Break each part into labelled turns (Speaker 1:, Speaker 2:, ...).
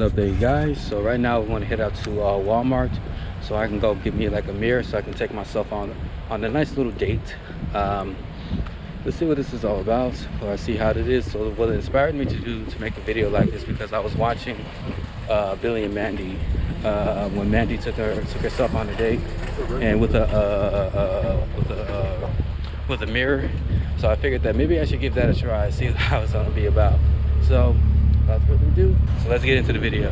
Speaker 1: update, guys. So right now we want to head out to Walmart so I can go get me like a mirror so I can take myself on a nice little date. Let's see what this is all about, or see how it is. So what inspired me to make a video like this, because I was watching Billy and Mandy when Mandy took herself on a date and with a mirror. So I figured that maybe I should give that a try, see how it's gonna be about. So without further ado, so let's get into the video.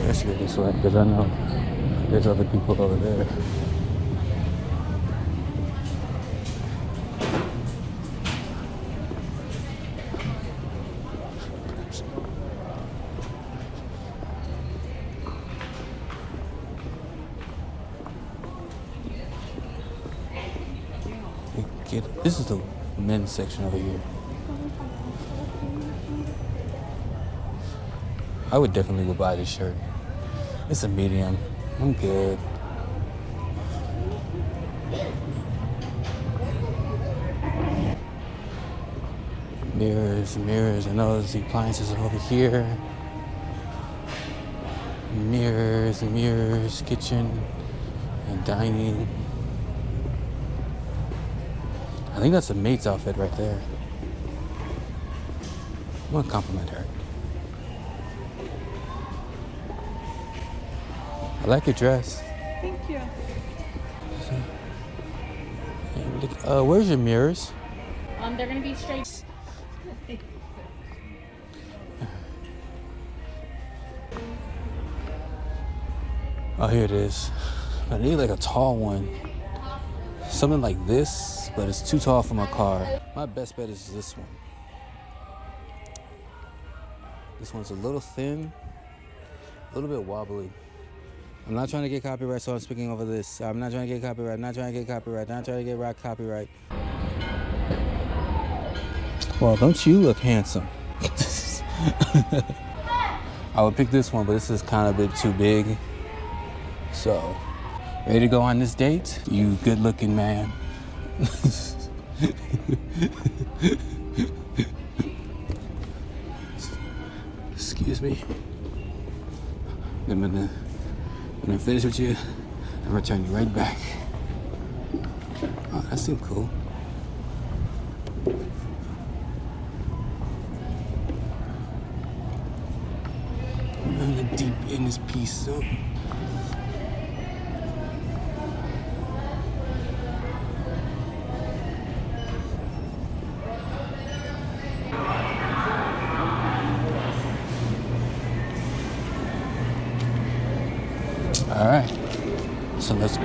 Speaker 1: Let's go this way because I know there's other people over there. This is the men's section over here. I would definitely go buy this shirt. It's a medium. I'm good. Mirrors, mirrors. I know the appliances are over here. Mirrors, mirrors, kitchen and dining. I think that's a maid's outfit right there. I'm gonna compliment her. I like your dress.
Speaker 2: Thank you.
Speaker 1: Where's your mirrors?
Speaker 2: They're gonna be straight.
Speaker 1: Oh, here it is. I need like a tall one. Something like this, but it's too tall for my car. My best bet is this one. This one's a little thin, a little bit wobbly. I'm not trying to get copyright, so I'm speaking over this. I'm not trying to get copyright, not trying to get copyright, not trying to get rock copyright. Well, don't you look handsome? I would pick this one, but this is kind of a bit too big. So, ready to go on this date? You good-looking man. Excuse me. I'm gonna finish with you and return you right back. Oh, that seemed cool. I'm deep in this piece, so. All right, so let's go.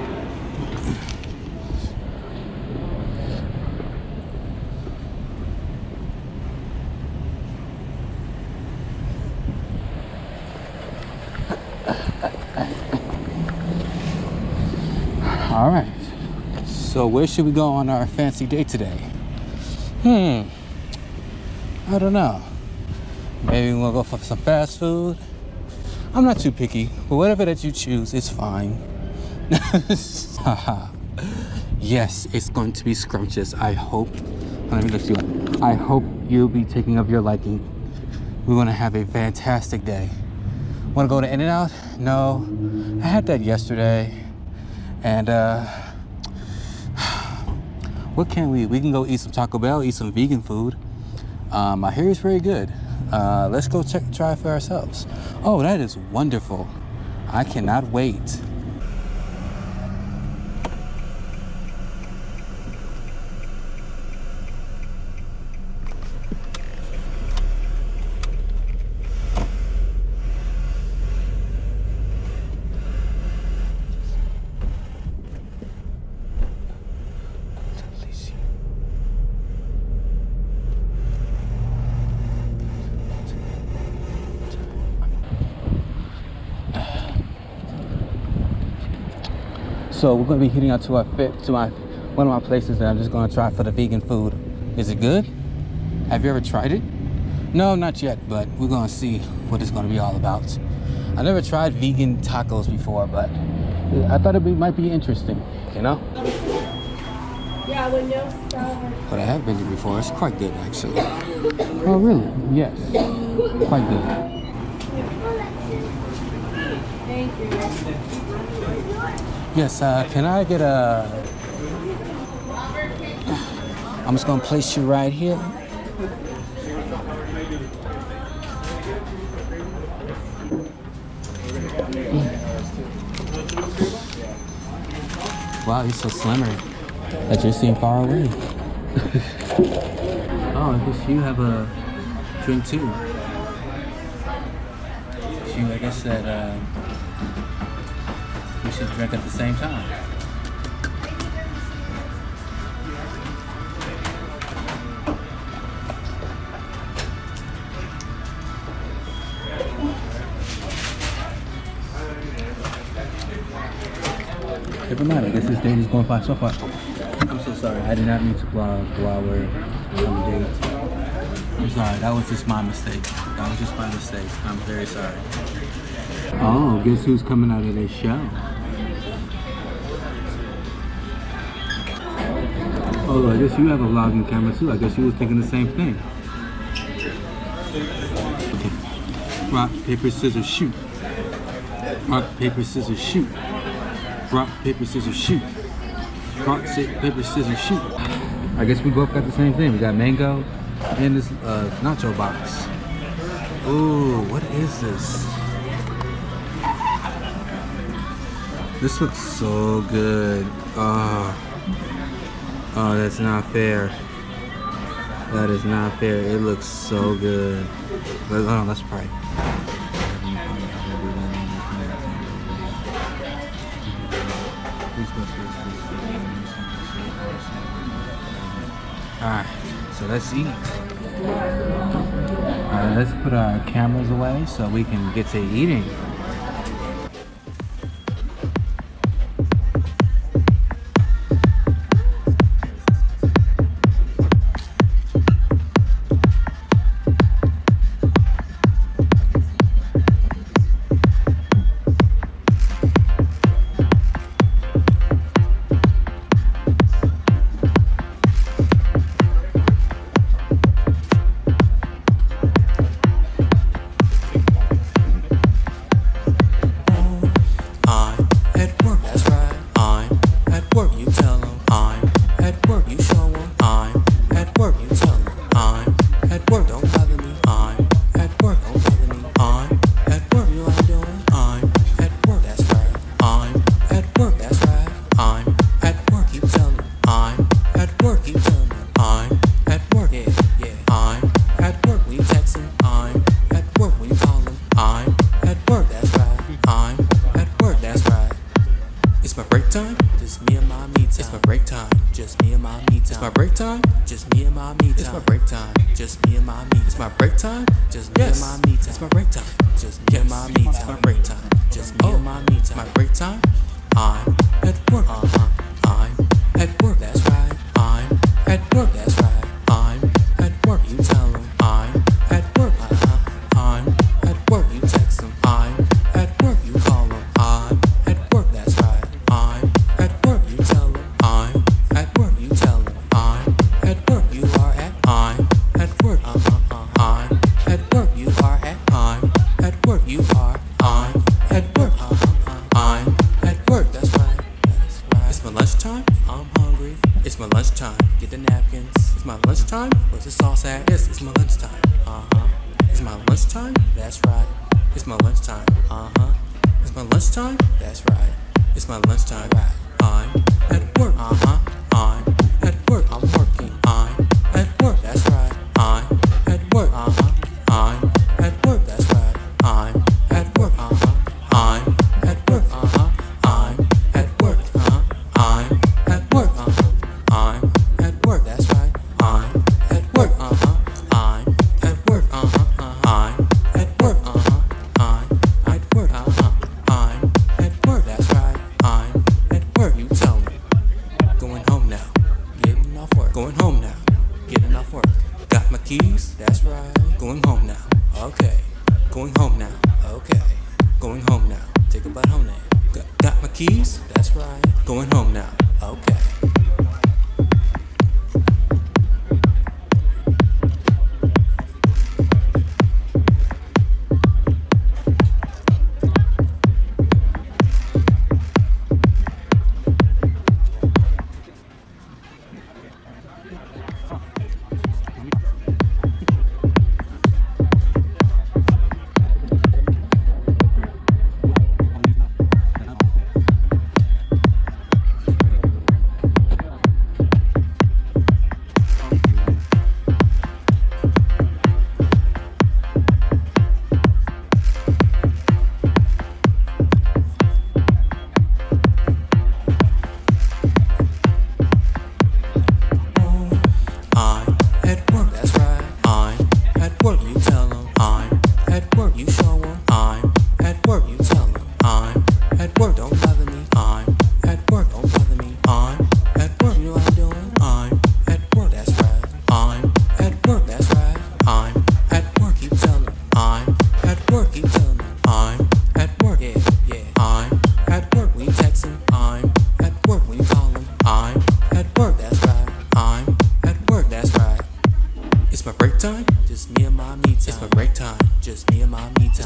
Speaker 1: All right, so where should we go on our fancy date today? I don't know. Maybe we'll go for some fast food. I'm not too picky, but whatever that you choose is fine. Yes, it's going to be scrumptious. I hope. Let me look you up. I hope you'll be taking of your liking. We're gonna have a fantastic day. Wanna go to In-N-Out? No, I had that yesterday. And what can we can go eat some Taco Bell, eat some vegan food. I hear it's very good. Let's go try it for ourselves. Oh, that is wonderful. I cannot wait. So we're gonna be heading out to one of my places that I'm just gonna try for the vegan food. Is it good? Have you ever tried it? No, not yet, but we're gonna see what it's gonna be all about. I never tried vegan tacos before, but I thought it might be interesting, you know? But I have been here before. It's quite good, actually. Oh, really? Yes. Quite good.
Speaker 2: Thank you.
Speaker 1: Yes, can I get a... I'm just gonna place you right here. Wow, you're so slimmer that you seem far away. Oh, I guess you have a drink too. I guess that we should drink at the same time. Never mind, I guess this date is going by so far. I'm so sorry, I did not mean to vlog while we're on the date. I'm sorry, that was just my mistake. That was just my mistake. I'm very sorry. Oh, guess who's coming out of this show? Oh, I guess you have a vlogging camera too. I guess you was thinking the same thing. Okay. Rock, paper, scissors, shoot. Rock, paper, scissors, shoot. Rock, paper, scissors, shoot. Rock, paper, scissors, shoot. I guess we both got the same thing. We got mango and this nacho box. Ooh, what is this? This looks so good. Oh, that's not fair. That is not fair. It looks so good. Hold on, let's pray. Alright, so let's eat. Alright, let's put our cameras away so we can get to eating.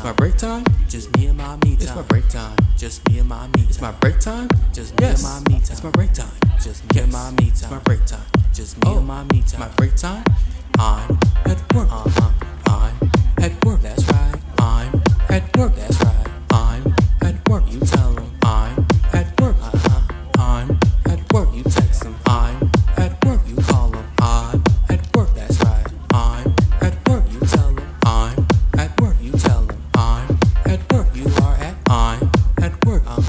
Speaker 1: It's my break time, just me and my me time. It's my break time, just me and my me time. It's my break time, just me and my me time. It's my break time, just me and my me time. It's my break time, just me and my me time. My break time, I'm at work. I'm at work. That's right. I'm at work. That's right. I'm at work. You tell them I'm at work. I'm at work. You text them I'm at work. You call them I'm at work. That's right. I'm at work. You tell them I'm at work. You tell them I'm at work. You are at I'm at work. I'm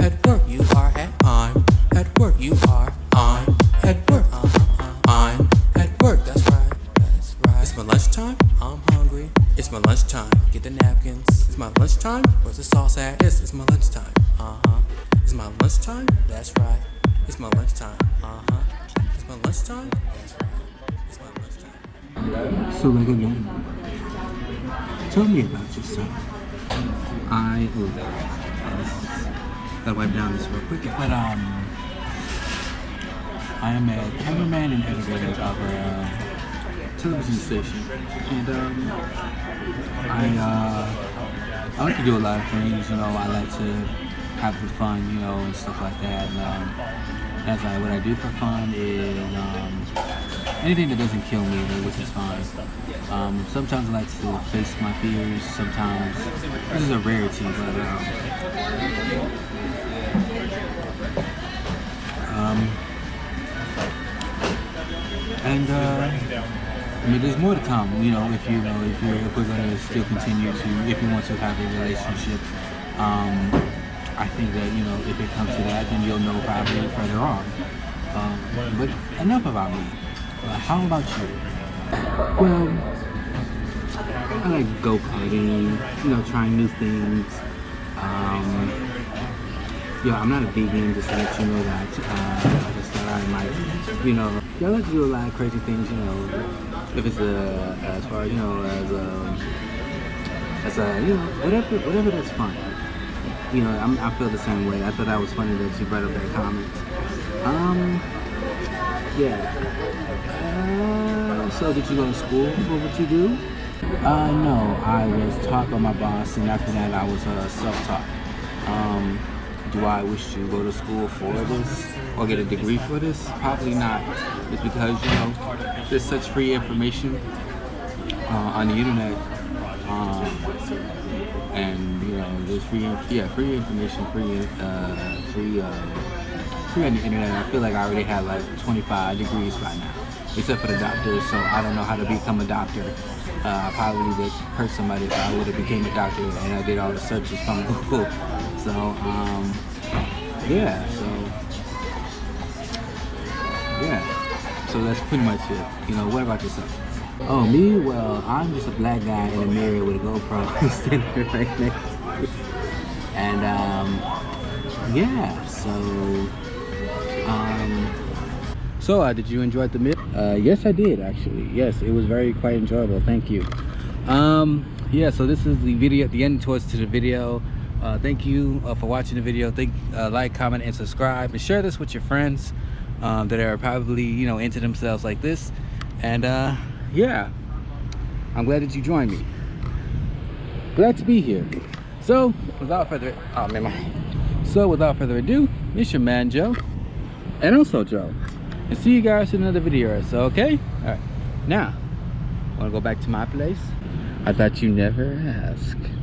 Speaker 1: at work. You are at I'm at work. You are I'm at work. I'm at work. That's right. That's right. It's my lunchtime. I'm hungry. It's my lunchtime. Get the napkins. It's my lunchtime. Where's the sauce at? It's my lunchtime. It's my lunchtime. That's right. It's my lunchtime. It's my lunchtime. That's right. It's my lunchtime. So like again, tell me about yourself. Gotta wipe down this real quick. But I am a cameraman and editor of a television station, and I like to do a lot of things. You know, I like to have the fun, you know, and stuff like that. And what I do for fun is anything that doesn't kill me, which is fine. Sometimes I like to face my fears. Sometimes this is a rarity, but I mean, there's more to come. You know, if we're gonna still continue to, if we want to have a relationship, I think that, you know, if it comes to that, then you'll know probably further on. But enough about me. How about you? Well, I like go-karting, you know, trying new things. Yeah, I'm not a vegan, just to let you know that. I just thought I might, you know, I like to do a lot of crazy things, you know, if it's as far, you know, as a, you know, whatever that's fun. You know, I feel the same way. I thought that was funny that you brought up that comment. Yeah. So did you go to school for what you do? No, I was taught by my boss, and after that I was self-taught. Do I wish to go to school for this or get a degree for this? Probably not. It's because, you know, there's such free information on the internet, and you know, there's free information, free on the internet. I feel like I already had like 25 degrees by now, except for the doctors. So I don't know how to become a doctor. I probably would hurt somebody if I would have became a doctor and I did all the searches from Google. So yeah, so that's pretty much it. You know, what about yourself? Oh, me? Well, I'm just a black guy in a mirror with a GoPro standing right next to me. And yeah, so did you enjoy the meal? Yes, I did actually. Yes, it was quite enjoyable. Thank you. Yeah, so this is the video, the end towards to the video. Thank you for watching the video. Like, comment, and subscribe, and share this with your friends that are probably, you know, into themselves like this. And yeah, I'm glad that you joined me. Glad to be here. So without further ado, it's your man Joe, and also Joe, and see you guys in another video. So okay, all right, now I want to go back to my place. I thought you never asked.